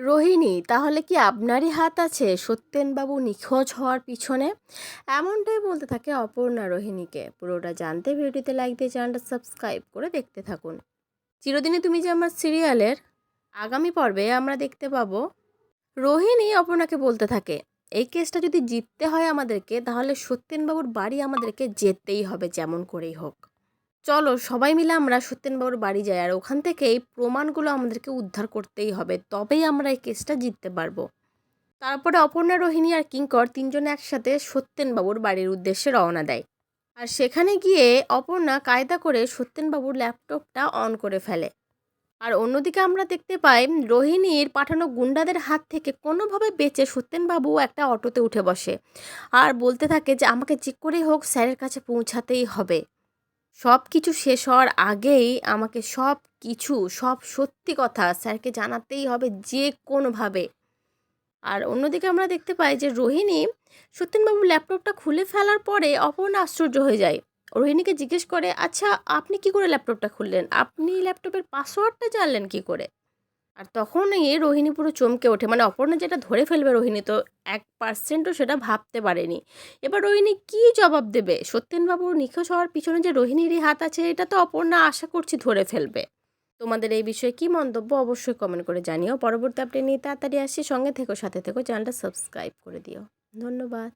রোহিণী, তাহলে কি আপনারই হাত আছে সত্যেনবাবু নিখোঁজ হওয়ার পিছনে? এমনটাই বলতে থাকে অপর্ণা রোহিণীকে। পুরোটা জানতে ভিডিওতে লাইক দিয়ে চ্যানেলটা সাবস্ক্রাইব করে দেখতে থাকুন। চিরদিনই তুমি যে আমার সিরিয়ালের আগামী পর্বে আমরা দেখতে পাবো রোহিণী অপর্ণাকে বলতে থাকে, এই কেসটা যদি জিততে হয় আমাদেরকে, তাহলে সত্যেনবাবুর বাড়ি আমাদেরকে যেতেই হবে যেমন করেই হোক। চলো সবাই মিলে আমরা সত্যেনবাবুর বাড়ি যাই, আর ওখান থেকে এই প্রমাণগুলো আমাদেরকে উদ্ধার করতেই হবে, তবেই আমরা এই কেসটা জিততে পারবো। তারপরে অপর্ণা, রোহিণী আর কিঙ্কর তিনজনে একসাথে সত্যেনবাবুর বাড়ির উদ্দেশ্যে রওনা দেয়। আর সেখানে গিয়ে অপর্ণা কায়দা করে সত্যেনবাবুর ল্যাপটপটা অন করে ফেলে। আর অন্যদিকে আমরা দেখতে পাই রোহিণীর পাঠানো গুন্ডাদের হাত থেকে কোনোভাবে বেঁচে সত্যেনবাবু একটা অটোতে উঠে বসে আর বলতে থাকে যে আমাকে যে করেই হোক স্যারের কাছে পৌঁছাতেই হবে। সব কিছু শেষ হওয়ার আগেই আমাকে সব সত্যি কথা স্যারকে জানাতেই হবে যে কোনোভাবে। আর অন্যদিকে আমরা দেখতে পাই যে রোহিণী সত্যেনবাবুর ল্যাপটপটা খুলে ফেলার পরে অপর্ণা আশ্চর্য হয়ে যায়। রোহিণীকে জিজ্ঞেস করে, আচ্ছা আপনি কি করে ল্যাপটপটা খুললেন, আপনি ল্যাপটপের পাসওয়ার্ডটা জানলেন কি করে? আর তখনই রোহিণী পুরো চমকে ওঠে, মানে অপর্ণা যেটা ধরে ফেলবে রোহিণী তো 1%ও সেটা ভাবতে পারেনি। এবার রোহিণী কি জবাব দেবে? সত্যেনবাবুর নিখোঁজ হওয়ার পিছনে যে রোহিণীরই হাত আছে এটা তো অপর্ণা আশা করছি ধরে ফেলবে। তোমাদের এই বিষয়ে কি মন্তব্য অবশ্যই কমেন্ট করে জানিও। পরবর্তী আপডেট নিয়ে তাড়াতাড়ি আসি, সঙ্গে থেকো, সাথে থেকো, চ্যানেলটা সাবস্ক্রাইব করে দিও। ধন্যবাদ।